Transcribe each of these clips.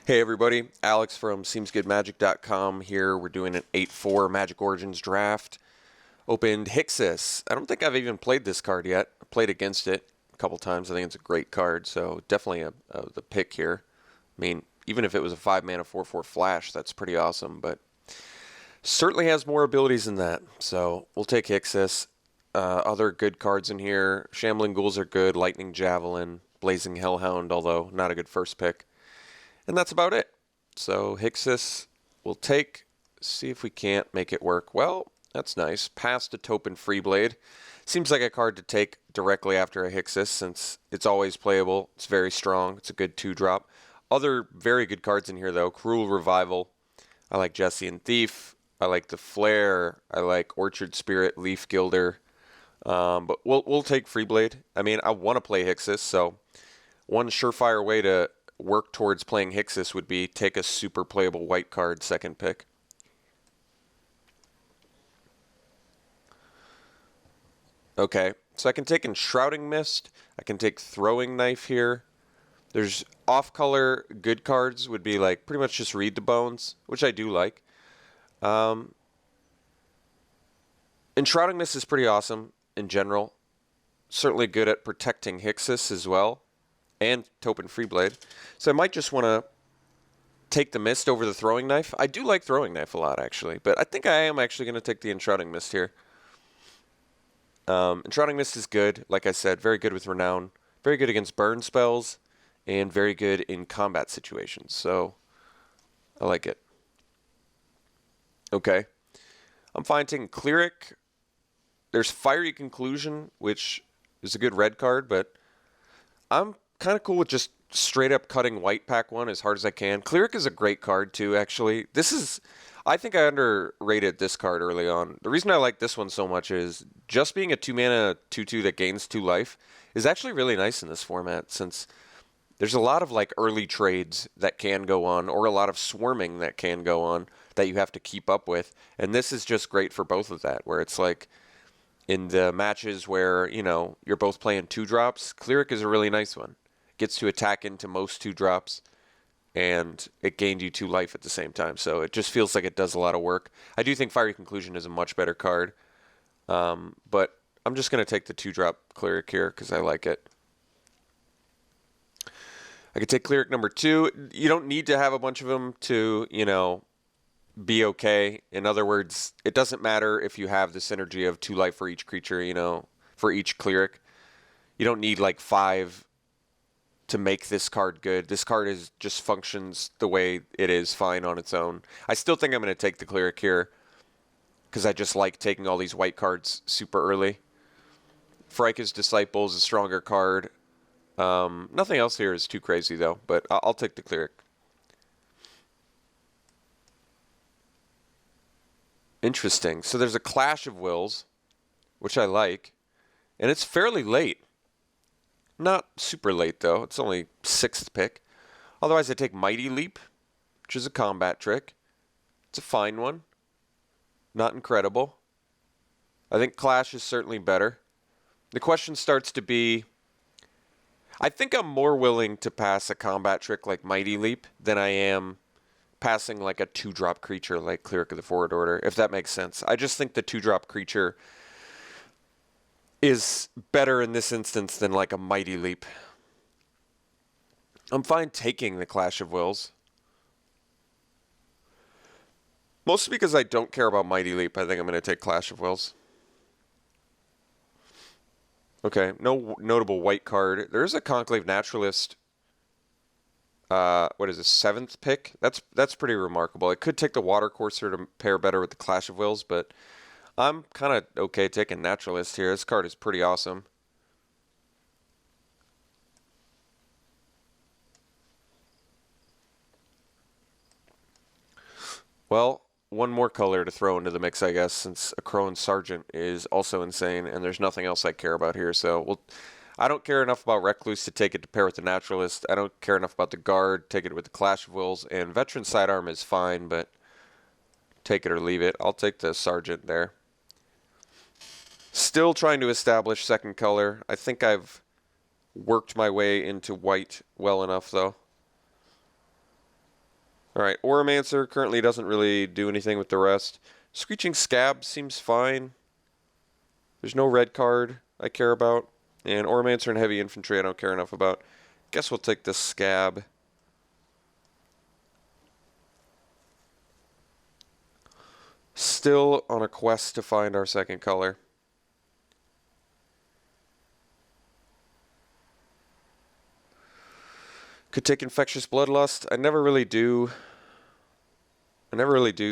Hey everybody, Alex from SeemsGoodMagic.com here. We're doing an 8-4 Magic Origins draft. Opened Hixus. I don't think I've even played this card yet. I played against it a couple times. I think it's a great card, so definitely the pick here. I mean, even if it was a 5-mana 4/4 flash, that's pretty awesome, but certainly has more abilities than that. So we'll take Hixus. Other good cards in here. Shambling Ghouls are good. Lightning Javelin. Blazing Hellhound, although not a good first pick. And that's about it. So Hixus we'll take, see if we can't make it work. Well, that's nice. Pass to Topin Freeblade. Seems like a card to take directly after a Hixus since it's always playable. It's very strong. It's a good 2-drop. Other very good cards in here though. Cruel Revival. I like Jesse and Thief. I like the Flare. I like Orchard Spirit, Leaf Gilder. But we'll take Freeblade. I mean, I want to play Hixus, so one surefire way to work towards playing Hixus would be take a super playable white card second pick. Okay, so I can take Enshrouding Mist. I can take Throwing Knife here. There's off-color good cards would be like pretty much just Read the Bones, which I do like. Enshrouding Mist is pretty awesome in general. Certainly good at protecting Hixus as well. And Topin Freeblade. So I might just want to take the Mist over the Throwing Knife. I do like Throwing Knife a lot, actually. But I think I am actually going to take the Enshrouding Mist here. Enshrouding Mist is good. Like I said, very good with Renown. Very good against burn spells. And very good in combat situations. So I like it. Okay. I'm fine taking Cleric. There's Fiery Conclusion, which is a good red card. But I'm kind of cool with just straight up cutting white pack one as hard as I can. Cleric is a great card too, actually. I think I underrated this card early on. The reason I like this one so much is just being a 2-mana 2/2 that gains 2 life is actually really nice in this format since there's a lot of like early trades that can go on or a lot of swarming that can go on that you have to keep up with. And this is just great for both of that, where it's like in the matches where, you know, you're both playing 2-drops, Cleric is a really nice one. Gets to attack into most 2-drops, and it gained you 2 life at the same time. So it just feels like it does a lot of work. I do think Fiery Conclusion is a much better card, but I'm just going to take the 2-drop Cleric here because I like it. I could take Cleric number 2. You don't need to have a bunch of them to, you know, be okay. In other words, it doesn't matter if you have the synergy of 2 life for each creature, you know, for each Cleric. You don't need like 5 to make this card good. This card just functions the way it is fine on its own. I still think I'm going to take the Cleric here because I just like taking all these white cards super early. Frika's Disciple is a stronger card. Nothing else here is too crazy though, but I'll take the Cleric. Interesting. So there's a Clash of Wills, which I like, and it's fairly late. Not super late, though. It's only 6th pick. Otherwise, I take Mighty Leap, which is a combat trick. It's a fine one. Not incredible. I think Clash is certainly better. The question starts to be, I think I'm more willing to pass a combat trick like Mighty Leap than I am passing like a 2-drop creature like Cleric of the Forward Order, if that makes sense. I just think the 2-drop creature is better in this instance than like a Mighty Leap. I'm fine taking the Clash of Wills. Mostly because I don't care about Mighty Leap, I think I'm going to take Clash of Wills. Okay, no notable white card. There is a Conclave Naturalist. What is it, 7th pick? That's pretty remarkable. It could take the Water Courser to pair better with the Clash of Wills, but I'm kind of okay taking Naturalist here. This card is pretty awesome. Well, one more color to throw into the mix, I guess, since a Crone Sergeant is also insane, and there's nothing else I care about here. So I don't care enough about Recluse to take it to pair with the Naturalist. I don't care enough about the Guard, take it with the Clash of Wills, and Veteran Sidearm is fine, but take it or leave it. I'll take the Sergeant there. Still trying to establish second color. I think I've worked my way into white well enough, though. All right, Oromancer currently doesn't really do anything with the rest. Screeching Scab seems fine. There's no red card I care about. And Oromancer and Heavy Infantry I don't care enough about. Guess we'll take this Scab. Still on a quest to find our second color. Could take Infectious Bloodlust. I never really do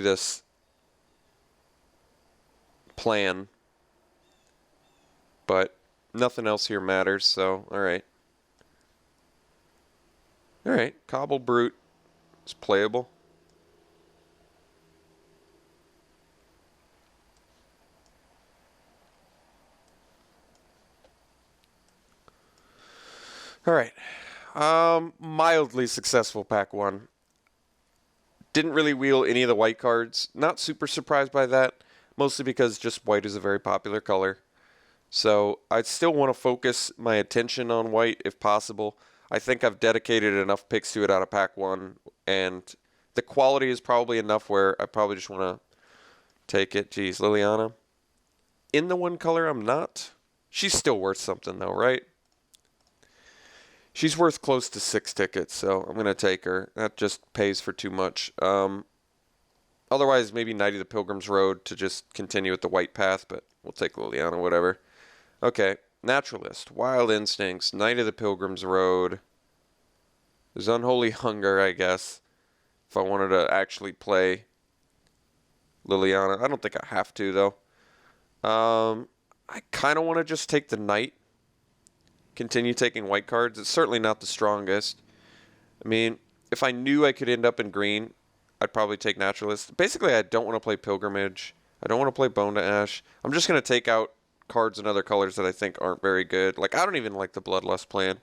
this plan. But nothing else here matters, so alright. Alright, Cobble Brute is playable. Alright. Mildly successful pack 1. Didn't really wheel any of the white cards. Not super surprised by that. Mostly because just white is a very popular color. So I still want to focus my attention on white if possible. I think I've dedicated enough picks to it out of pack 1. And the quality is probably enough where I probably just want to take it. Geez, Liliana. In the one color I'm not. She's still worth something though, right? She's worth close to 6 tickets, so I'm going to take her. That just pays for too much. Otherwise, maybe Knight of the Pilgrim's Road to just continue with the white path, but we'll take Liliana, whatever. Okay, Naturalist, Wild Instincts, Knight of the Pilgrim's Road. There's Unholy Hunger, I guess, if I wanted to actually play Liliana. I don't think I have to, though. I kind of want to just take the Knight. Continue taking white cards. It's certainly not the strongest. I mean, if I knew I could end up in green, I'd probably take Naturalist. Basically, I don't want to play Pilgrimage. I don't want to play Bone to Ash. I'm just going to take out cards in other colors that I think aren't very good. Like, I don't even like the Bloodlust plan.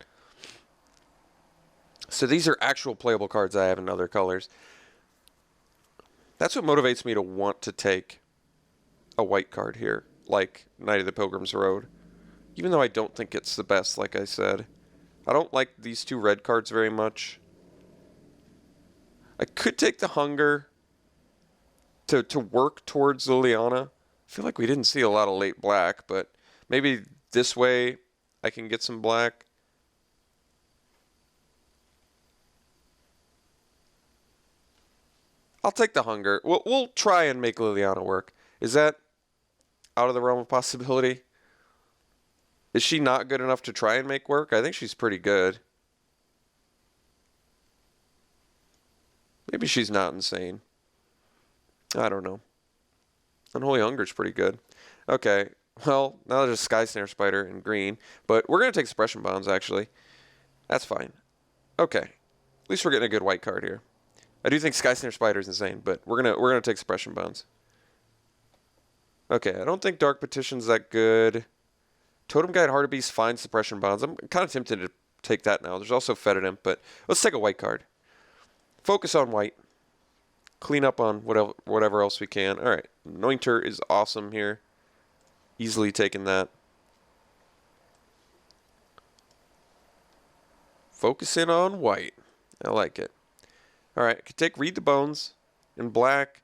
So these are actual playable cards I have in other colors. That's what motivates me to want to take a white card here, like Knight of the Pilgrim's Road. Even though I don't think it's the best, like I said. I don't like these 2 red cards very much. I could take the Hunger to work towards Liliana. I feel like we didn't see a lot of late black, but maybe this way I can get some black. I'll take the Hunger. We'll try and make Liliana work. Is that out of the realm of possibility? Is she not good enough to try and make work? I think she's pretty good. Maybe she's not insane. I don't know. Unholy Hunger's pretty good. Okay, well, now there's a Sky Snare Spider in green. But we're going to take Suppression Bonds, actually. That's fine. Okay. At least we're getting a good white card here. I do think Sky Snare Spider is insane, but we're gonna take Suppression Bonds. Okay, I don't think Dark Petition's that good. Totem Guide Hartebeest finds Suppression Bonds. I'm kind of tempted to take that now. There's also Fetid Imp, but let's take a white card. Focus on white. Clean up on whatever else we can. All right, Anointer is awesome here. Easily taking that. Focus in on white. I like it. All right, I could take Read the Bones in black.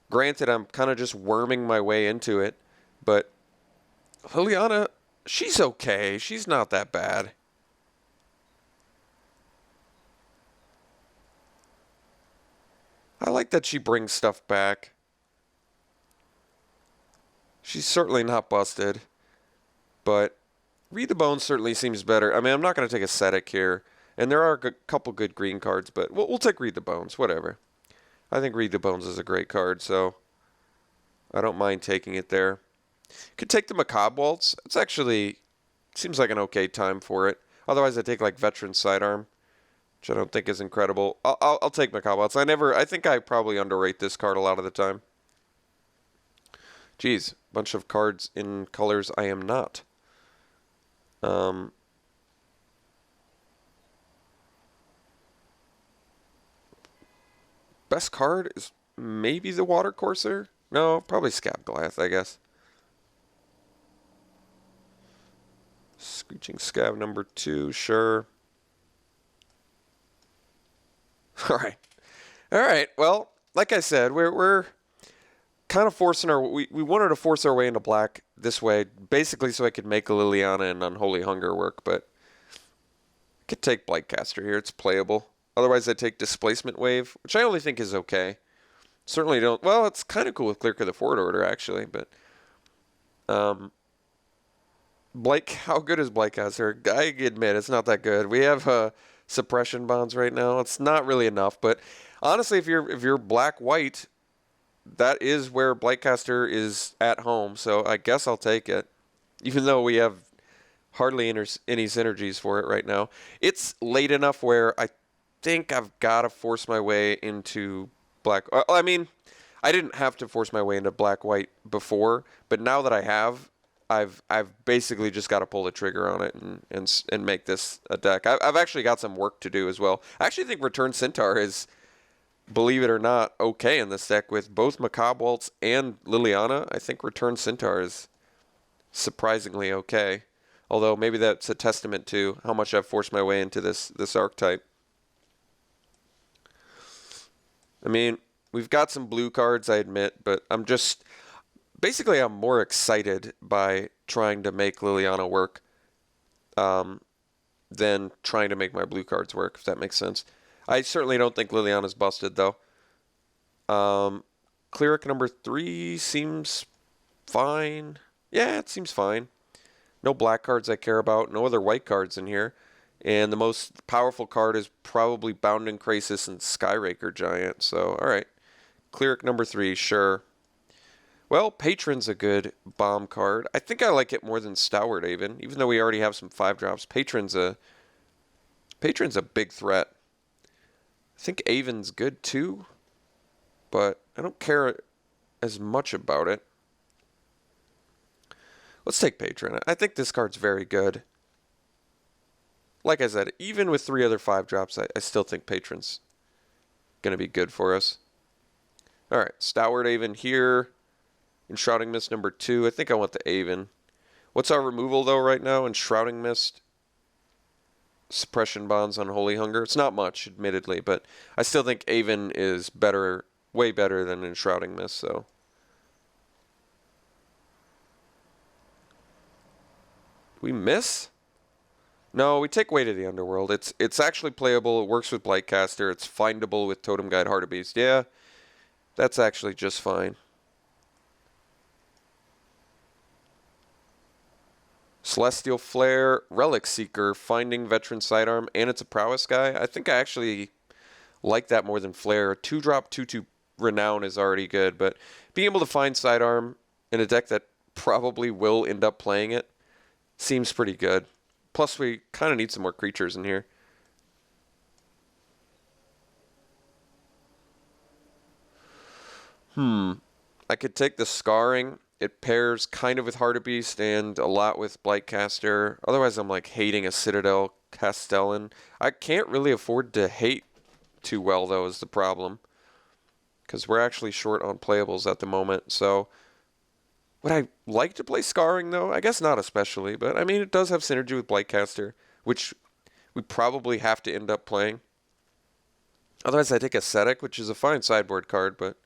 Granted, I'm kind of just worming my way into it, but Liliana, she's okay. She's not that bad. I like that she brings stuff back. She's certainly not busted, but Read the Bones certainly seems better. I mean, I'm not going to take Ascetic here, and there are a couple good green cards, but we'll take Read the Bones, whatever. I think Read the Bones is a great card, so I don't mind taking it there. Could take the Macabre Waltz. It's actually seems like an okay time for it. Otherwise, I take like Veteran Sidearm, which I don't think is incredible. I'll take Macabre Waltz. I think I probably underrate this card a lot of the time. Geez, bunch of cards in colors I am not. Best card is maybe the Water Courser? No, probably Scab Goliath, I guess. Screeching Scab number 2, sure. Alright. All right. Well, like I said, we're kind of forcing we wanted to force our way into black this way, basically so I could make a Liliana and Unholy Hunger work, but I could take Blightcaster here. It's playable. Otherwise, I take Displacement Wave, which I only think is okay. Certainly don't. Well, it's kind of cool with Clerk of the Fort Order actually, but um, how good is Blightcaster? I admit it's not that good. We have suppression bonds right now. It's not really enough, but honestly, if you're black white, that is where Blightcaster is at home. So I guess I'll take it, even though we have hardly any synergies for it right now. It's late enough where I think I've got to force my way into black. I mean, I didn't have to force my way into black white before, but now that I have, I've basically just got to pull the trigger on it and make this a deck. I've actually got some work to do as well. I actually think Return Centaur is, believe it or not, okay in this deck with both Macabre Waltz and Liliana. I think Return Centaur is surprisingly okay. Although maybe that's a testament to how much I've forced my way into this archetype. I mean, we've got some blue cards, I admit, but I'm more excited by trying to make Liliana work than trying to make my blue cards work, if that makes sense. I certainly don't think Liliana's busted, though. Cleric number 3 seems fine. Yeah, it seems fine. No black cards I care about. No other white cards in here. And the most powerful card is probably Bounding Krasis and Skyraker Giant. So, alright. Cleric number 3, sure. Well, Patron's a good bomb card. I think I like it more than Stalwart Avon, even though we already have some 5-drops. Patron's a big threat. I think Avon's good too, but I don't care as much about it. Let's take Patron. I think this card's very good. Like I said, even with 3 other 5-drops, I still think Patron's going to be good for us. Alright, Stalwart Avon here. Enshrouding Mist number 2. I think I want the Avon. What's our removal, though, right now? Enshrouding Mist. Suppression bonds on Holy Hunger. It's not much, admittedly, but I still think Avon is better, way better than Enshrouding Mist, so. We miss? No, we take Way to the Underworld. It's actually playable. It works with Blightcaster. It's findable with Totem Guide Hartebeest. Yeah, that's actually just fine. Celestial Flare, Relic Seeker, Finding Veteran Sidearm, and it's a Prowess guy. I think I actually like that more than Flare. 2-drop, 2/2 Renown is already good, but being able to find Sidearm in a deck that probably will end up playing it seems pretty good. Plus, we kind of need some more creatures in here. I could take the Scarring. It pairs kind of with Hartebeest and a lot with Blightcaster. Otherwise, I'm like hating a Citadel Castellan. I can't really afford to hate too well, though, is the problem. Because we're actually short on playables at the moment. So, would I like to play Scarring, though? I guess not especially. But, I mean, it does have synergy with Blightcaster, which we probably have to end up playing. Otherwise, I take Ascetic, which is a fine sideboard card, but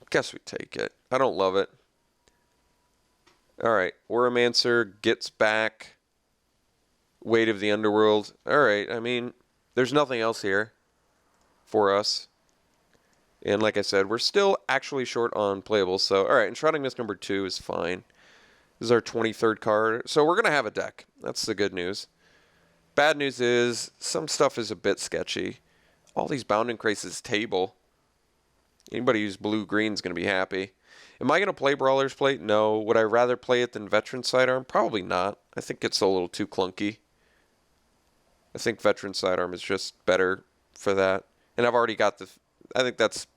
guess we take it. I don't love it. Alright, Oromancer gets back. Weight of the Underworld. Alright, I mean, there's nothing else here for us. And like I said, we're still actually short on playables. So, alright, Enshrouding Mist number 2 is fine. This is our 23rd card. So we're going to have a deck. That's the good news. Bad news is, some stuff is a bit sketchy. All these Bounding Krasis table. Anybody who's blue-green is going to be happy. Am I going to play Brawler's Plate? No. Would I rather play it than Veteran Sidearm? Probably not. I think it's a little too clunky. I think Veteran Sidearm is just better for that. And I've already got the... I think that's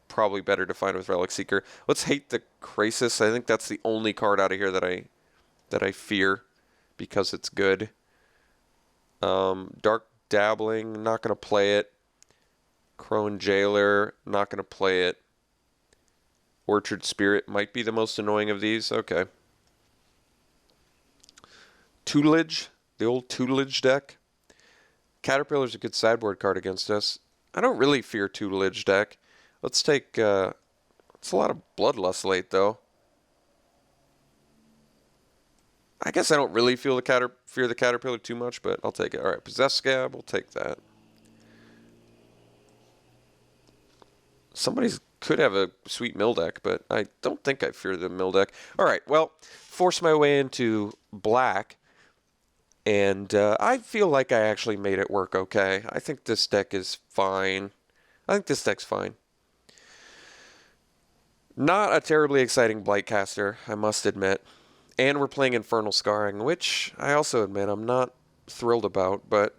probably better defined with Relic Seeker. Let's hate the Krasis. I think that's the only card out of here that I fear because it's good. Dark Dabbling, not going to play it. Crone Jailer, not going to play it. Orchard Spirit might be the most annoying of these. Okay. Tutelage. The old tutelage deck. Caterpillar's a good sideboard card against us. I don't really fear tutelage deck. Let's take, it's a lot of Bloodlust late, though. I guess I don't really fear the Caterpillar too much, but I'll take it. All right, Possessed Scab, we'll take that. Somebody could have a sweet mill deck, but I don't think I fear the mill deck. All right, well, force my way into black, and I feel like I actually made it work okay. I think this deck is fine. I think this deck's fine. Not a terribly exciting Blightcaster, I must admit. And we're playing Infernal Scarring, which I also admit I'm not thrilled about, but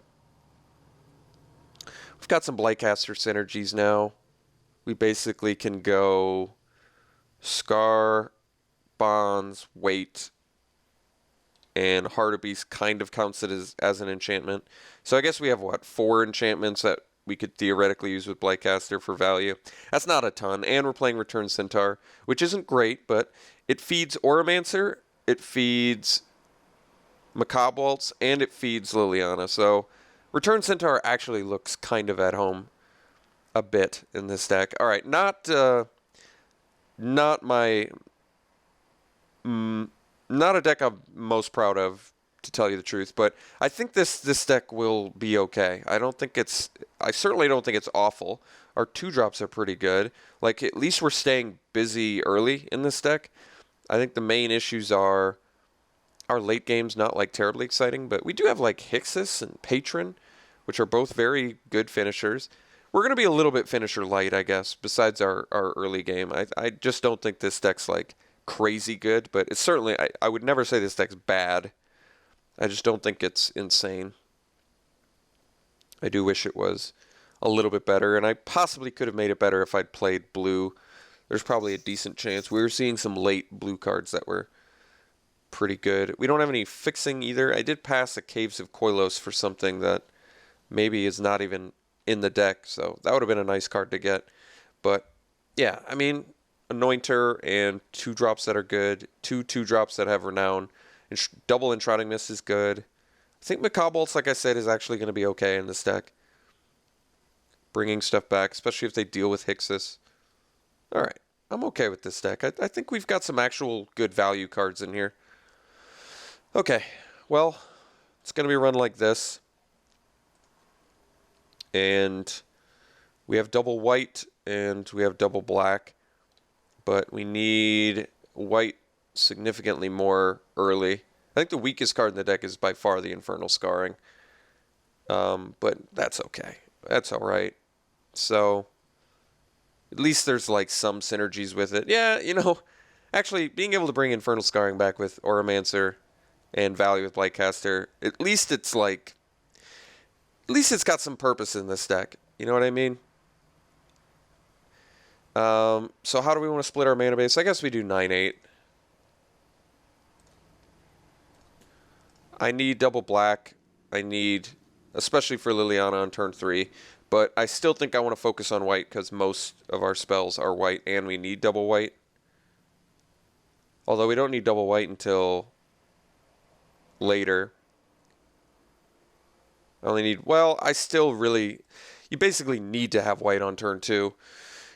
we've got some Blightcaster synergies now. We basically can go Scar, Bonds, Wait, and Heart of Beast kind of counts it as an enchantment. So I guess we have, what, 4 enchantments that we could theoretically use with Blightcaster for value. That's not a ton, and we're playing Return Centaur, which isn't great, but it feeds Auramancer, it feeds Macabre Waltz, and it feeds Liliana. So Return Centaur actually looks kind of at home a bit in this deck. All right, not a deck I'm most proud of, to tell you the truth, but I think this deck will be okay. I certainly don't think it's awful. Our 2-drops are pretty good. Like, at least we're staying busy early in this deck. I think the main issues are our late game's not like terribly exciting, but we do have like Hixus and Patron, which are both very good finishers. We're going to be a little bit finisher light, I guess, besides our early game. I just don't think this deck's like crazy good, but it's certainly, I would never say this deck's bad. I just don't think it's insane. I do wish it was a little bit better, and I possibly could have made it better if I'd played blue. There's probably a decent chance. We were seeing some late blue cards that were pretty good. We don't have any fixing either. I did pass a Caves of Koilos for something that maybe is not even in the deck, so that would have been a nice card to get. But yeah, I mean, Anointer and 2-drops that are good, 2-drops that have Renown, and double Enshrouding Mist is good. I think Macabre Waltz, like I said, is actually going to be okay in this deck. Bringing stuff back, especially if they deal with Hixus. All right, I'm okay with this deck. I think we've got some actual good value cards in here. Okay, well, it's going to be run like this. And we have double white and we have double black. But we need white significantly more early. I think the weakest card in the deck is by far the Infernal Scarring. But that's okay. That's all right. So at least there's like some synergies with it. Yeah, you know, actually being able to bring Infernal Scarring back with Auramancer and value with Blightcaster, at least it's got some purpose in this deck. You know what I mean? So how do we want to split our mana base? I guess we do 9-8. I need double black. I need, especially for Liliana on turn 3. But I still think I want to focus on white because most of our spells are white and we need double white. Although we don't need double white until later. I only need, well, I still really, you basically need to have white on turn 2.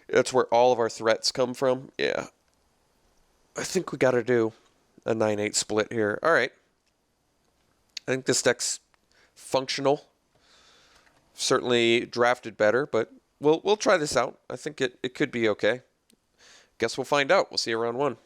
That's where all of our threats come from. Yeah. I think we got to do a 9-8 split here. All right. I think this deck's functional. Certainly drafted better, but we'll try this out. I think it could be okay. Guess we'll find out. We'll see you round 1.